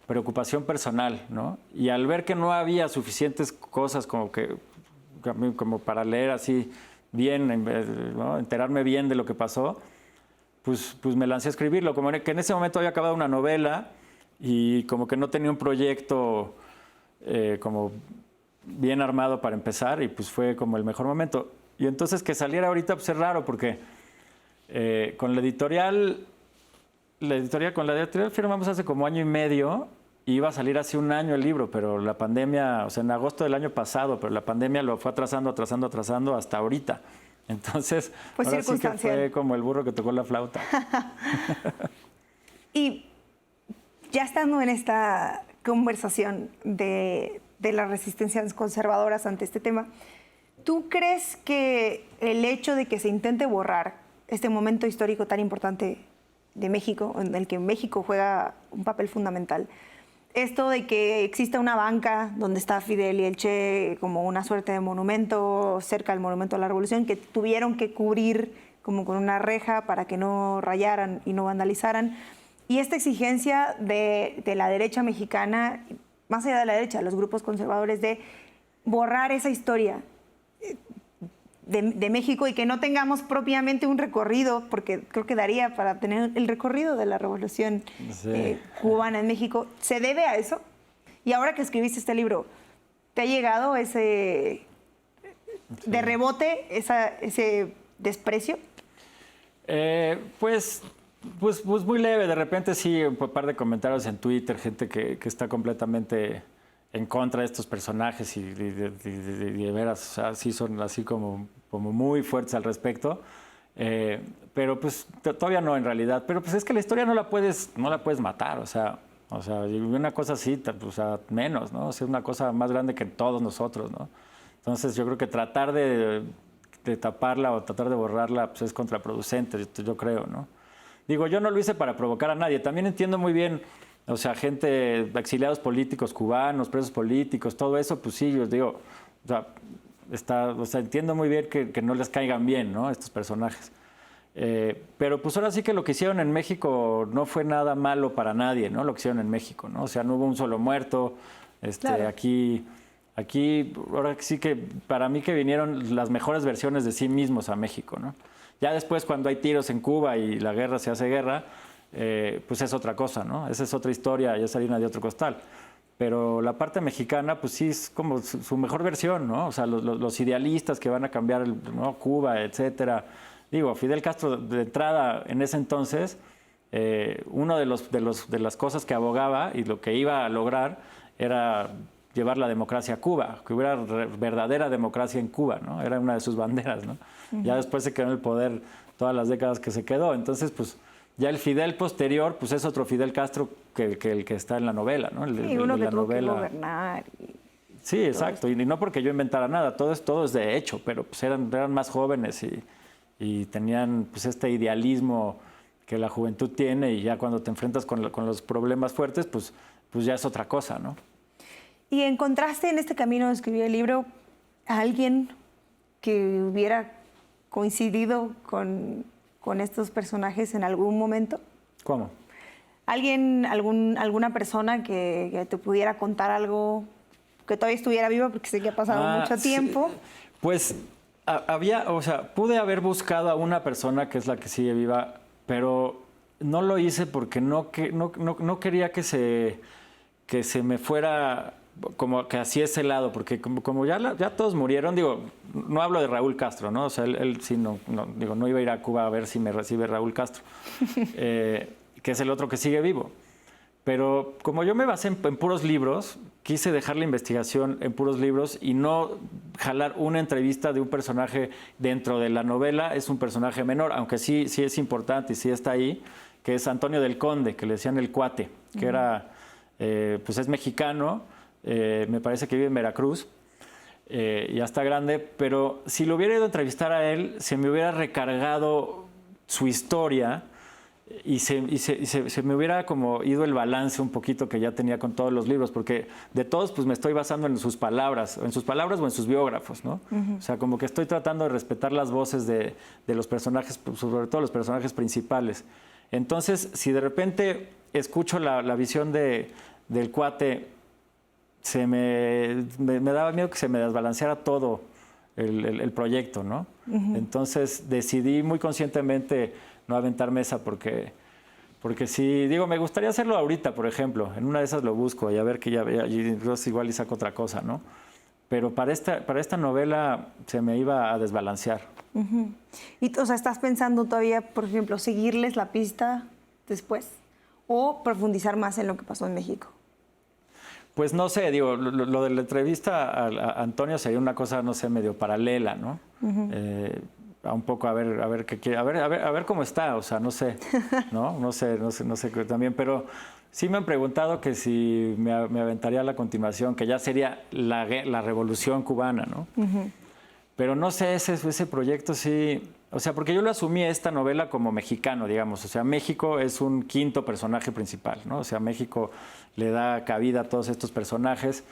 S5: preocupación personal, ¿no? Y al ver que no había suficientes cosas como para leer así bien, ¿no? Enterarme bien de lo que pasó, pues me lancé a escribirlo. Como que en ese momento había acabado una novela y como que no tenía un proyecto como bien armado para empezar, y pues fue como el mejor momento. Y entonces que saliera ahorita pues es raro, porque con la editorial firmamos hace como año y medio, y iba a salir hace un año el libro, pero la pandemia, o sea, en agosto del año pasado, pero la pandemia lo fue atrasando hasta ahorita. Entonces,
S4: pues
S5: ahora sí que fue como el burro que tocó la flauta.
S4: Y ya estando en esta conversación de las resistencias conservadoras ante este tema, ¿Tú crees que el hecho de que se intente borrar este momento histórico tan importante de México, en el que México juega un papel fundamental, esto de que exista una banca donde está Fidel y el Che como una suerte de monumento cerca del Monumento a la Revolución, que tuvieron que cubrir como con una reja para que no rayaran y no vandalizaran, y esta exigencia de la derecha mexicana, más allá de la derecha, los grupos conservadores, de borrar esa historia de México y que no tengamos propiamente un recorrido, porque creo que daría para tener el recorrido de la revolución cubana en México. ¿Se debe a eso? Y ahora que escribiste este libro, ¿te ha llegado ese de rebote, ese desprecio?
S5: Pues muy leve. De repente sí, un par de comentarios en Twitter, gente que está completamente en contra de estos personajes y de veras, o sea, sí son así como muy fuertes al respecto. Pero pues todavía no en realidad. Pero pues es que la historia no la puedes matar, o sea, una cosa así, o sea, menos, ¿no? O sea, una cosa más grande que todos nosotros, ¿no? Entonces yo creo que tratar de taparla o tratar de borrarla pues es contraproducente, yo creo, ¿no? Digo, yo no lo hice para provocar a nadie. También entiendo muy bien, o sea, gente, exiliados políticos cubanos, presos políticos, todo eso, pues sí, yo digo, o sea, entiendo muy bien que no les caigan bien, ¿no? Estos personajes. Pero pues ahora sí que lo que hicieron en México no fue nada malo para nadie, ¿no? Lo que hicieron en México, ¿no? O sea, no hubo un solo muerto. Claro. Aquí, ahora sí que para mí que vinieron las mejores versiones de sí mismos a México, ¿no? Ya después, cuando hay tiros en Cuba y la guerra se hace guerra, pues es otra cosa, ¿no? Esa es otra historia, ya es harina de otro costal. Pero la parte mexicana, pues sí es como su mejor versión, ¿no? O sea, los idealistas que van a cambiar ¿no? Cuba, etcétera. Digo, Fidel Castro, de entrada, en ese entonces, uno de las cosas que abogaba y lo que iba a lograr era llevar la democracia a Cuba, que hubiera verdadera democracia en Cuba, ¿no? Era una de sus banderas, ¿no? Ya después se quedó en el poder todas las décadas que se quedó. Entonces, pues, ya el Fidel posterior, pues es otro Fidel Castro que el que está en la novela, ¿no?
S4: Sí, uno que tuvo que gobernar.
S5: Sí, exacto. Y no porque yo inventara nada, todo es de hecho, pero pues eran más jóvenes y tenían pues este idealismo que la juventud tiene, y ya cuando te enfrentas con los problemas fuertes, pues ya es otra cosa, ¿no?
S4: ¿Y encontraste en este camino de escribir el libro a alguien que hubiera coincidido con estos personajes en algún momento?
S5: ¿Cómo?
S4: ¿Alguna persona que te pudiera contar algo que todavía estuviera viva, porque sé que ha pasado mucho tiempo?
S5: Sí. Pues pude haber buscado a una persona que es la que sigue viva, pero no lo hice porque no quería que se me fuera como que hacia ese lado, porque como ya todos murieron, digo, no hablo de Raúl Castro, ¿no? O sea, él sí no iba a ir a Cuba a ver si me recibe Raúl Castro, que es el otro que sigue vivo. Pero como yo me basé en puros libros, quise dejar la investigación en puros libros y no jalar una entrevista de un personaje dentro de la novela. Es un personaje menor, aunque sí es importante y sí está ahí, que es Antonio del Conde, que le decían el Cuate, que era, pues es mexicano, me parece que vive en Veracruz, ya está grande, pero si lo hubiera ido a entrevistar a él, se me hubiera recargado su historia y se me hubiera como ido el balance un poquito que ya tenía con todos los libros, porque de todos pues me estoy basando en sus palabras o en sus biógrafos, ¿no? O sea, como que estoy tratando de respetar las voces de los personajes, sobre todo los personajes principales. Entonces, si de repente escucho la visión del Cuate, me daba miedo que se me desbalanceara todo el proyecto, ¿no? Entonces decidí muy conscientemente no aventarme esa porque si, digo, me gustaría hacerlo ahorita, por ejemplo, en una de esas lo busco y a ver que igual y saco otra cosa, ¿no? Pero para esta novela se me iba a desbalancear.
S4: Y, o sea, ¿estás pensando todavía, por ejemplo, seguirles la pista después o profundizar más en lo que pasó en México?
S5: Pues no sé, digo, lo de la entrevista a Antonio sería una cosa, no sé, medio paralela, ¿no? Un poco a ver qué quiere, a ver cómo está, o sea, no sé, ¿no? No sé también, pero sí me han preguntado que si me aventaría a la continuación, que ya sería la revolución cubana, ¿no? Pero no sé, ese proyecto sí... O sea, porque yo lo asumí esta novela como mexicano, digamos. O sea, México es un quinto personaje principal, ¿no? O sea, México le da cabida a todos estos personajes.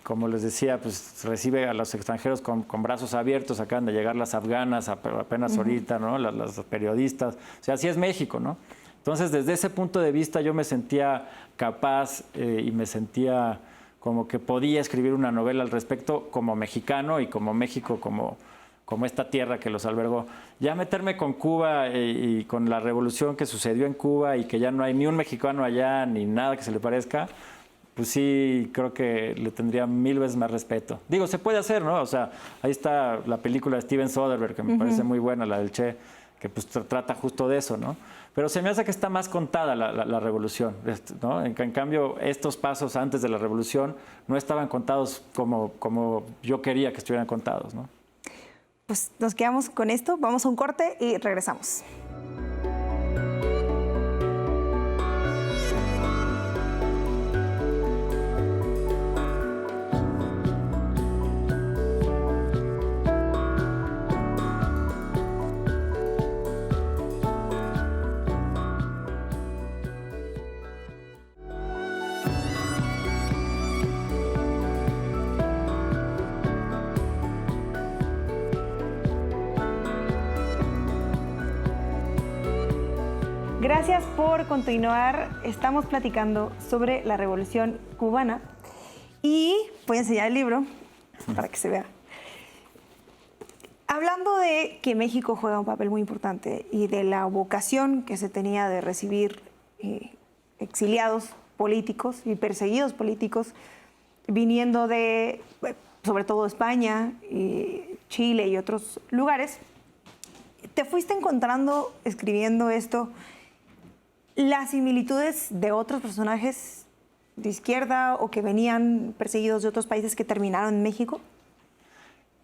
S5: Como les decía, pues recibe a los extranjeros con brazos abiertos. Acaban de llegar las afganas apenas ahorita, ¿no? Las periodistas. O sea, así es México, ¿no? Entonces, desde ese punto de vista, yo me sentía capaz y me sentía como que podía escribir una novela al respecto como mexicano y como México, como esta tierra que los albergó. Ya meterme con Cuba y con la revolución que sucedió en Cuba y que ya no hay ni un mexicano allá ni nada que se le parezca, pues sí, creo que le tendría 1000 veces más respeto. Digo, se puede hacer, ¿no? O sea, ahí está la película de Steven Soderbergh, que me parece muy buena, la del Che, que pues trata justo de eso, ¿no? Pero se me hace que está más contada la revolución, ¿no? En cambio, estos pasos antes de la revolución no estaban contados como yo quería que estuvieran contados, ¿no?
S4: Pues nos quedamos con esto, vamos a un corte y regresamos. Gracias por continuar. Estamos platicando sobre la Revolución Cubana y voy a enseñar el libro para que se vea. Hablando de que México juega un papel muy importante y de la vocación que se tenía de recibir exiliados políticos y perseguidos políticos viniendo de, sobre todo, España, Chile y otros lugares, ¿te fuiste encontrando, escribiendo esto, las similitudes de otros personajes de izquierda o que venían perseguidos de otros países que terminaron en México?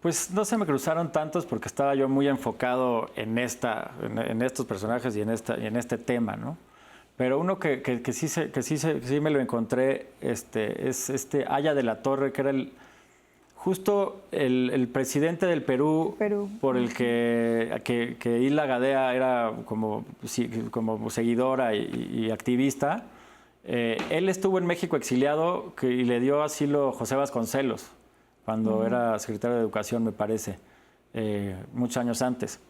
S5: Pues no se me cruzaron tantos porque estaba yo muy enfocado en estos personajes y en este tema, ¿no? Pero uno que sí me lo encontré es Haya de la Torre, que era justo el presidente del Perú, por el que Hilda Gadea era como seguidora y activista. Él estuvo en México exiliado y le dio asilo José Vasconcelos, cuando era secretario de Educación, me parece, muchos años antes.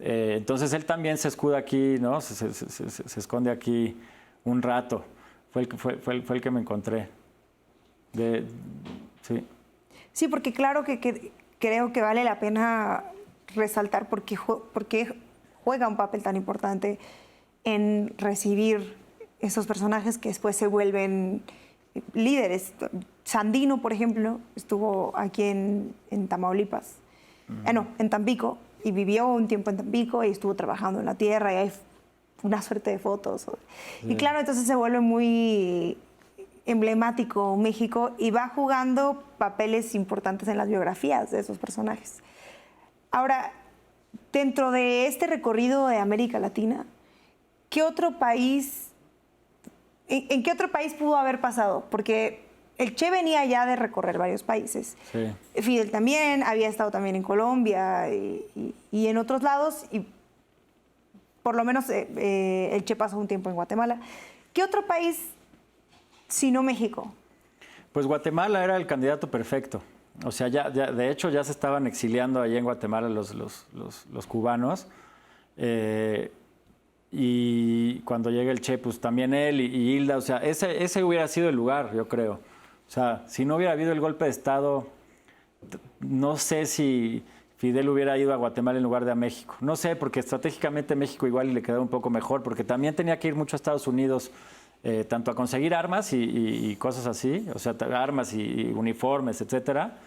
S5: Entonces él también se escuda aquí, ¿no? Se esconde aquí un rato. Fue el que me encontré. Sí.
S4: Sí, porque claro que creo que vale la pena resaltar porque juega un papel tan importante en recibir esos personajes que después se vuelven líderes. Sandino, por ejemplo, estuvo aquí en Tamaulipas, en Tampico, y vivió un tiempo en Tampico y estuvo trabajando en la tierra y hay una suerte de fotos. Y claro, entonces se vuelve muy emblemático México y va jugando papeles importantes en las biografías de esos personajes. Ahora, dentro de este recorrido de América Latina, ¿qué otro país, en qué otro país pudo haber pasado? Porque el Che venía ya de recorrer varios países.
S5: Sí.
S4: Fidel también, había estado también en Colombia y en otros lados, y por lo menos el Che pasó un tiempo en Guatemala. ¿Qué otro país, si no México?
S5: Pues Guatemala era el candidato perfecto. O sea, de hecho ya se estaban exiliando allí en Guatemala los cubanos. Y cuando llega el Che, pues también él y Hilda. O sea, ese hubiera sido el lugar, yo creo. O sea, si no hubiera habido el golpe de Estado, no sé si Fidel hubiera ido a Guatemala en lugar de a México. No sé, porque estratégicamente México igual le quedaba un poco mejor, porque también tenía que ir mucho a Estados Unidos, tanto a conseguir armas y cosas así, o sea, armas y uniformes, etcétera,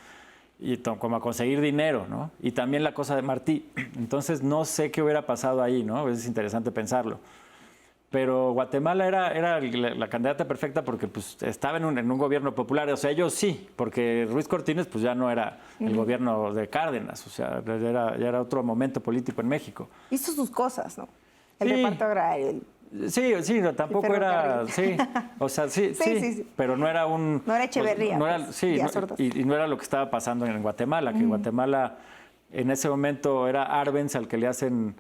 S5: y como a conseguir dinero, ¿no? Y también la cosa de Martí. Entonces, no sé qué hubiera pasado ahí, ¿no? Es interesante pensarlo. Pero Guatemala era la candidata perfecta porque pues, estaba en un gobierno popular. O sea, ellos sí, porque Ruiz Cortines pues, ya no era el gobierno de Cárdenas. O sea, ya era otro momento político en México.
S4: Hizo sus cosas, ¿no? El
S5: Sí.
S4: reparto agrario,
S5: Sí, sí, no, tampoco era, sí, o sea, sí,
S4: Sí.
S5: pero no era un...
S4: No era Echeverría,
S5: No era,
S4: pues,
S5: sí,
S4: Díaz Ordaz.
S5: y no era lo que estaba pasando en Guatemala, que Guatemala en ese momento era Arbenz al que le hacen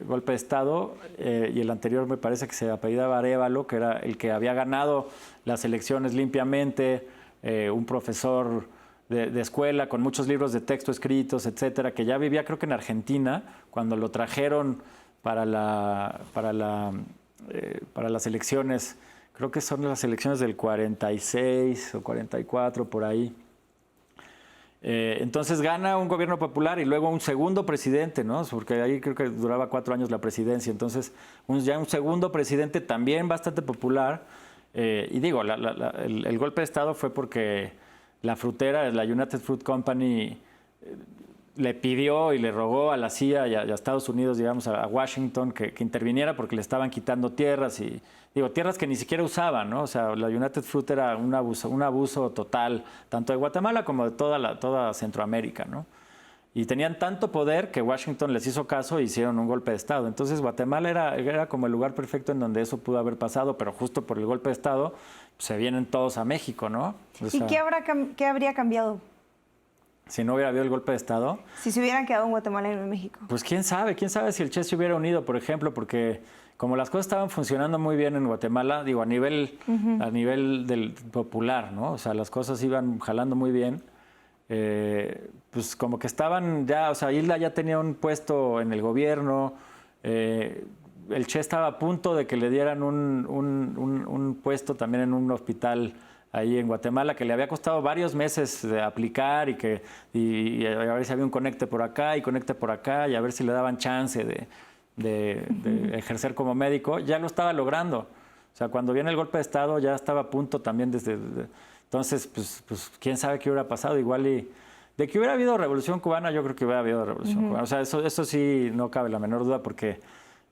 S5: golpe de Estado, y el anterior me parece que se apellidaba Arévalo, que era el que había ganado las elecciones limpiamente, un profesor de escuela con muchos libros de texto escritos, etcétera, que ya vivía creo que en Argentina, cuando lo trajeron para las elecciones, creo que son las elecciones del 46 o 44, por ahí. Entonces gana un gobierno popular y luego un segundo presidente, ¿no? Porque ahí creo que duraba 4 años la presidencia. Entonces, ya un segundo presidente también bastante popular. Y digo, el golpe de Estado fue porque la frutera, la United Fruit Company, le pidió y le rogó a la CIA y a Estados Unidos, digamos, a Washington, que interviniera porque le estaban quitando tierras y, digo, tierras que ni siquiera usaban, ¿no? O sea, la United Fruit era un abuso total, tanto de Guatemala como de toda Centroamérica, ¿no? Y tenían tanto poder que Washington les hizo caso e hicieron un golpe de Estado. Entonces, Guatemala era como el lugar perfecto en donde eso pudo haber pasado, pero justo por el golpe de Estado pues, se vienen todos a México, ¿no? O sea,
S4: ¿Y qué habría cambiado
S5: si no hubiera habido el golpe de Estado?
S4: si se hubieran quedado en Guatemala y no en México?
S5: Pues quién sabe si el Che se hubiera unido, por ejemplo, porque como las cosas estaban funcionando muy bien en Guatemala, digo, a nivel del popular, ¿no? O sea, las cosas iban jalando muy bien. Pues como que estaban ya, o sea, Hilda ya tenía un puesto en el gobierno, el Che estaba a punto de que le dieran un puesto también en un hospital ahí en Guatemala, que le había costado varios meses de aplicar y a ver si había un conecte por acá y conecte por acá y a ver si le daban chance de ejercer como médico. Ya lo estaba logrando. O sea, cuando viene el golpe de Estado ya estaba a punto también entonces, pues quién sabe qué hubiera pasado. Igual y de que hubiera habido revolución cubana, yo creo que hubiera habido revolución cubana. O sea, eso sí no cabe la menor duda porque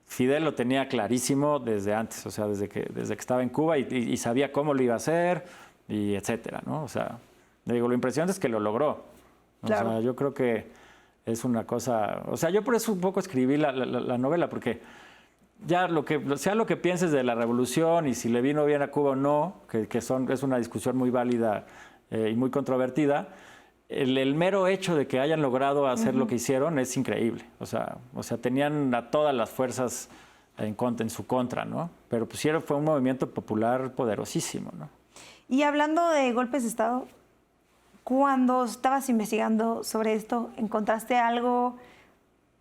S5: Fidel lo tenía clarísimo desde antes, o sea, desde que estaba en Cuba y sabía cómo lo iba a hacer y etcétera, ¿no? O sea, digo, lo impresionante es que lo logró.
S4: Claro.
S5: O sea, yo creo que es una cosa... O sea, yo por eso un poco escribí la novela, porque ya sea lo que pienses de la revolución y si le vino bien a Cuba o no, es una discusión muy válida y muy controvertida, el mero hecho de que hayan logrado hacer lo que hicieron es increíble. O sea, tenían a todas las fuerzas en su contra, ¿no? Pero pues sí fue un movimiento popular poderosísimo, ¿no?
S4: Y hablando de golpes de Estado, cuando estabas investigando sobre esto, ¿encontraste algo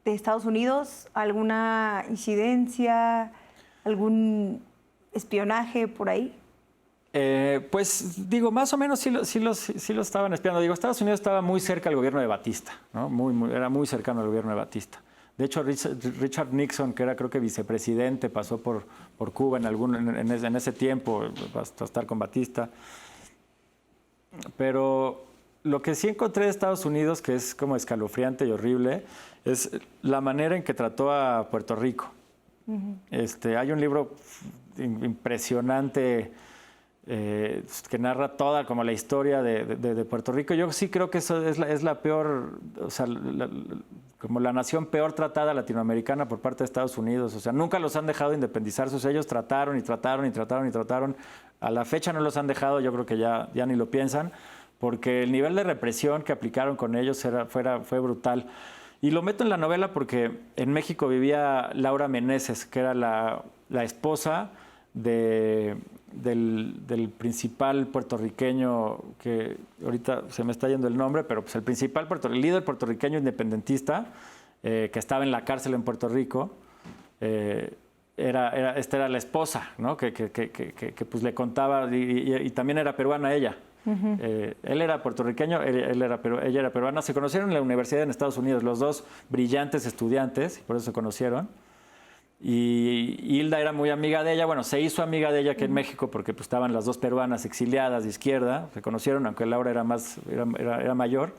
S4: de Estados Unidos? ¿Alguna incidencia? ¿Algún espionaje por ahí?
S5: Pues digo, más o menos sí los estaban espiando. Digo, Estados Unidos estaba muy cerca al gobierno de Batista, ¿no? Era muy cercano al gobierno de Batista. De hecho, Richard Nixon, que era creo que vicepresidente, pasó por Cuba en ese tiempo, hasta estar con Batista. Pero lo que sí encontré de Estados Unidos, que es como escalofriante y horrible, es la manera en que trató a Puerto Rico. Hay un libro impresionante que narra toda como la historia de Puerto Rico. Yo sí creo que eso es la peor, o sea, como la nación peor tratada latinoamericana por parte de Estados Unidos. O sea, nunca los han dejado independizarse. O sea, ellos trataron y trataron y trataron y trataron. A la fecha no los han dejado, yo creo que ya ni lo piensan, porque el nivel de represión que aplicaron con ellos fue brutal. Y lo meto en la novela porque en México vivía Laura Meneses, que era la esposa del principal puertorriqueño, que ahorita se me está yendo el nombre, pero pues el líder puertorriqueño independentista que estaba en la cárcel en Puerto Rico, esta era la esposa, ¿no? que pues le contaba, y también era peruana ella. Él era puertorriqueño, ella era peruana. Se conocieron en la universidad en Estados Unidos, los dos brillantes estudiantes, por eso se conocieron. Y Hilda era muy amiga de ella, bueno, se hizo amiga de ella aquí en México porque pues, estaban las dos peruanas exiliadas de izquierda, se conocieron, aunque Laura era mayor.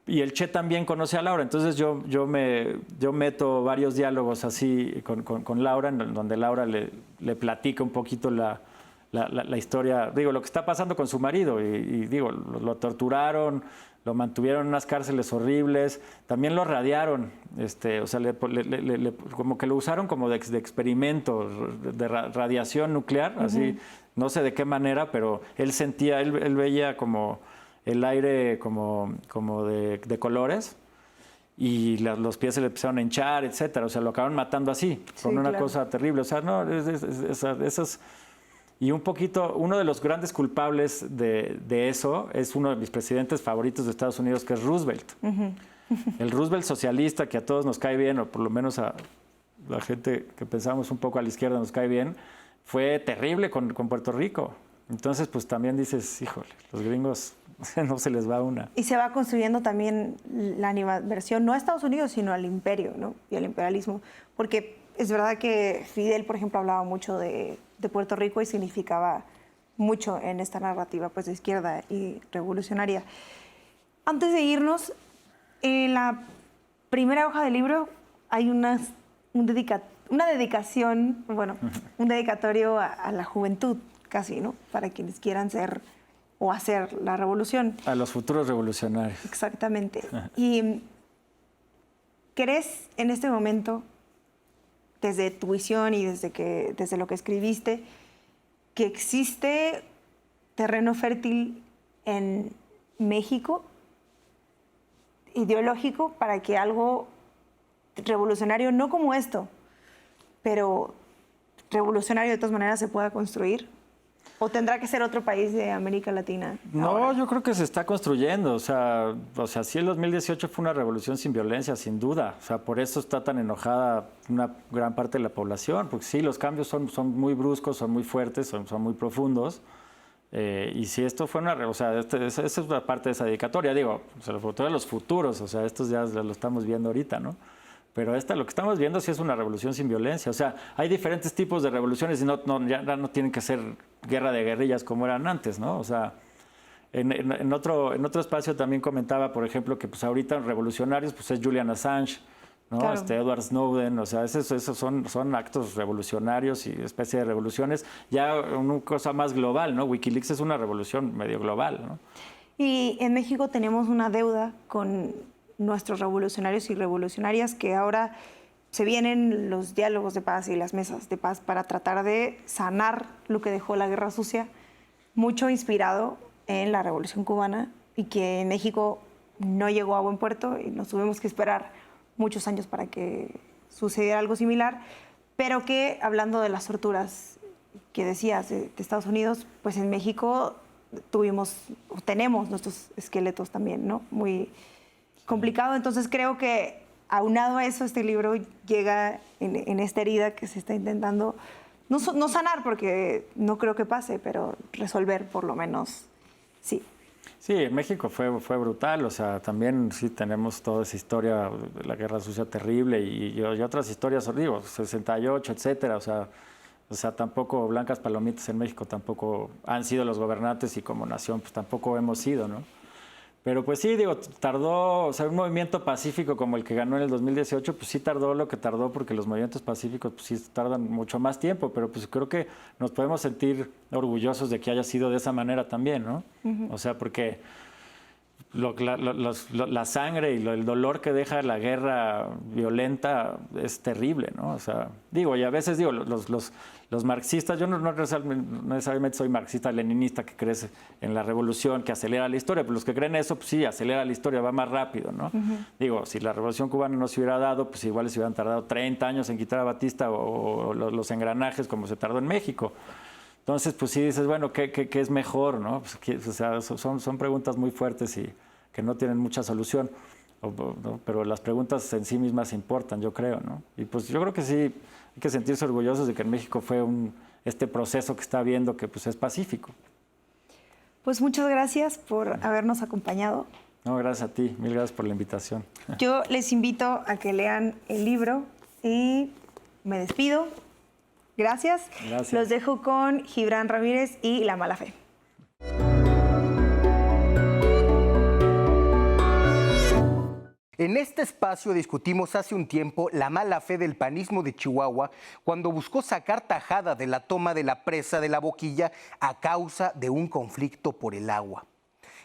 S5: Y el Che también conoce a Laura, entonces yo meto varios diálogos así con Laura, en donde Laura le platica un poquito la historia, digo, lo que está pasando con su marido. Y digo, lo torturaron, lo mantuvieron en unas cárceles horribles, también lo radiaron, o sea, como que lo usaron como de experimento, de radiación nuclear, así, no sé de qué manera, pero él sentía, él veía como el aire como de colores, y los pies se le empezaron a hinchar, etcétera, o sea, lo acabaron matando así, con una cosa terrible, o sea, no, esas... Y un poquito, uno de los grandes culpables de eso es uno de mis presidentes favoritos de Estados Unidos, que es Roosevelt. El Roosevelt socialista, que a todos nos cae bien, o por lo menos a la gente que pensamos un poco a la izquierda nos cae bien, fue terrible con Puerto Rico. Entonces, pues también dices, híjole, los gringos no se les va una.
S4: Y se va construyendo también la animadversión, no a Estados Unidos, sino al imperio, ¿no? Y al imperialismo. Porque es verdad que Fidel, por ejemplo, hablaba mucho de Puerto Rico y significaba mucho en esta narrativa pues, de izquierda y revolucionaria. Antes de irnos, en la primera hoja del libro hay una dedicación, bueno, un dedicatorio a la juventud, casi, ¿no? Para quienes quieran ser o hacer la revolución.
S5: A los futuros revolucionarios.
S4: Exactamente. ¿Y crees en este momento, desde tu visión y desde lo que escribiste, que existe terreno fértil en México, ideológico, para que algo revolucionario, no como esto, pero revolucionario de todas maneras se pueda construir? ¿O tendrá que ser otro país de América Latina?
S5: No,
S4: ahora?
S5: yo creo que se está construyendo. O sea, sí, el 2018 fue una revolución sin violencia, sin duda. O sea, por eso está tan enojada una gran parte de la población, porque sí, los cambios son muy bruscos, son muy fuertes, son muy profundos. Y si esto fue una... O sea, esa es una parte de esa dedicatoria. Digo, o sea, los futuros, o sea, estos ya lo estamos viendo ahorita, ¿no? Pero lo que estamos viendo sí es una revolución sin violencia. O sea, hay diferentes tipos de revoluciones y ya no tienen que ser guerra de guerrillas como eran antes, ¿no? O sea, en otro espacio también comentaba, por ejemplo, que pues ahorita revolucionarios pues es Julian Assange, ¿no?
S4: Claro.
S5: Edward Snowden, o sea, esos son actos revolucionarios y especie de revoluciones. Ya una cosa más global, ¿no? Wikileaks es una revolución medio global, ¿no?
S4: Y en México tenemos una deuda con nuestros revolucionarios y revolucionarias, que ahora se vienen los diálogos de paz y las mesas de paz para tratar de sanar lo que dejó la Guerra Sucia, mucho inspirado en la Revolución Cubana, y que en México no llegó a buen puerto y nos tuvimos que esperar muchos años para que sucediera algo similar, pero que, hablando de las torturas que decías de Estados Unidos, pues en México tenemos nuestros esqueletos también, ¿no? Muy complicado. Entonces creo que, aunado a eso, este libro llega en esta herida que se está intentando no sanar, porque no creo que pase, pero resolver por lo menos, sí.
S5: Sí, en México fue brutal, o sea, también sí tenemos toda esa historia de la Guerra Sucia terrible y otras historias, digo, 68, etcétera, o sea, tampoco blancas palomitas en México tampoco han sido los gobernantes, y como nación pues tampoco hemos sido, ¿no? Pero pues sí, digo, tardó, o sea, un movimiento pacífico como el que ganó en el 2018, pues sí tardó lo que tardó, porque los movimientos pacíficos pues sí tardan mucho más tiempo, pero pues creo que nos podemos sentir orgullosos de que haya sido de esa manera también, ¿no? O sea, porque la sangre y el dolor que deja la guerra violenta es terrible, ¿no? O sea, digo, y a veces digo, los marxistas, yo no necesariamente soy marxista-leninista que cree en la revolución, que acelera la historia, pero los que creen eso, pues sí, acelera la historia, va más rápido, ¿no? Digo, si la revolución cubana no se hubiera dado, pues igual se hubieran tardado 30 años en quitar a Batista o los engranajes como se tardó en México. Entonces, pues sí dices, bueno, ¿qué es mejor, no? Pues, o sea, son preguntas muy fuertes y que no tienen mucha solución, ¿no? Pero las preguntas en sí mismas importan, yo creo, ¿no? Y pues yo creo que sí hay que sentirse orgullosos de que en México fue este proceso que está habiendo, que pues es pacífico.
S4: Pues muchas gracias por habernos acompañado.
S5: No, gracias a ti, mil gracias por la invitación.
S4: Yo les invito a que lean el libro y me despido. Gracias. Los dejo con Gibran Ramírez y La Mala Fe.
S3: En este espacio discutimos hace un tiempo la mala fe del panismo de Chihuahua cuando buscó sacar tajada de la toma de la presa de La Boquilla a causa de un conflicto por el agua.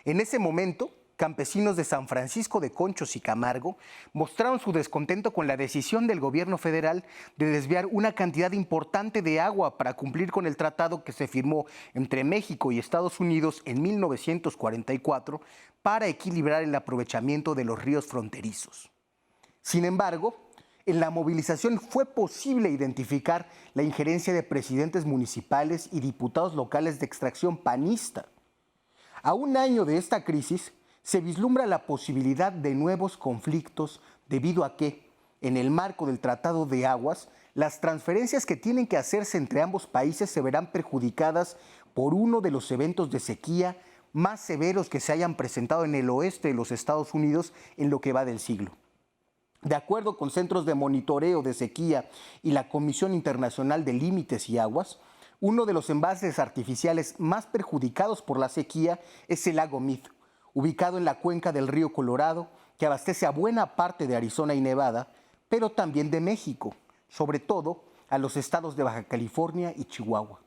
S3: En ese momento, campesinos de San Francisco de Conchos y Camargo mostraron su descontento con la decisión del gobierno federal de desviar una cantidad importante de agua para cumplir con el tratado que se firmó entre México y Estados Unidos en 1944 para equilibrar el aprovechamiento de los ríos fronterizos. Sin embargo, en la movilización fue posible identificar la injerencia de presidentes municipales y diputados locales de extracción panista. A un año de esta crisis, se vislumbra la posibilidad de nuevos conflictos debido a que, en el marco del Tratado de Aguas, las transferencias que tienen que hacerse entre ambos países se verán perjudicadas por uno de los eventos de sequía más severos que se hayan presentado en el oeste de los Estados Unidos en lo que va del siglo. De acuerdo con centros de monitoreo de sequía y la Comisión Internacional de Límites y Aguas, uno de los embalses artificiales más perjudicados por la sequía es el lago Mead, ubicado en la cuenca del río Colorado, que abastece a buena parte de Arizona y Nevada, pero también de México, sobre todo a los estados de Baja California y Chihuahua.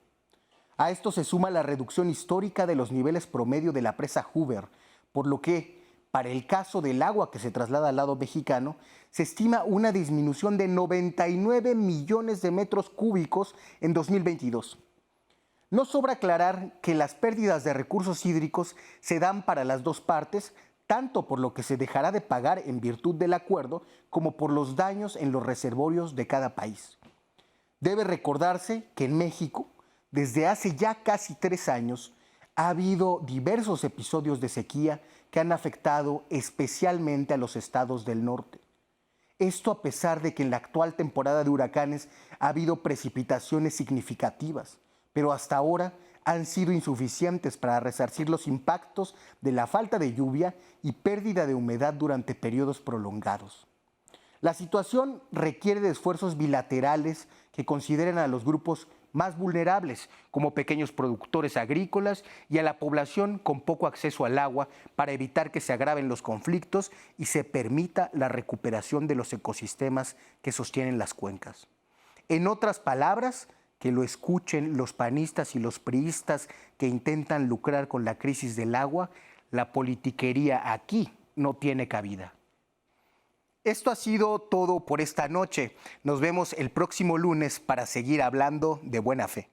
S3: A esto se suma la reducción histórica de los niveles promedio de la presa Hoover, por lo que, para el caso del agua que se traslada al lado mexicano, se estima una disminución de 99 millones de metros cúbicos en 2022. No sobra aclarar que las pérdidas de recursos hídricos se dan para las dos partes, tanto por lo que se dejará de pagar en virtud del acuerdo, como por los daños en los reservorios de cada país. Debe recordarse que en México, desde hace ya casi 3 años, ha habido diversos episodios de sequía que han afectado especialmente a los estados del norte. Esto a pesar de que en la actual temporada de huracanes ha habido precipitaciones significativas, pero hasta ahora han sido insuficientes para resarcir los impactos de la falta de lluvia y pérdida de humedad durante periodos prolongados. La situación requiere de esfuerzos bilaterales que consideren a los grupos más vulnerables, como pequeños productores agrícolas y a la población con poco acceso al agua, para evitar que se agraven los conflictos y se permita la recuperación de los ecosistemas que sostienen las cuencas. En otras palabras, que lo escuchen los panistas y los priistas que intentan lucrar con la crisis del agua, la politiquería aquí no tiene cabida. Esto ha sido todo por esta noche. Nos vemos el próximo lunes para seguir hablando de buena fe.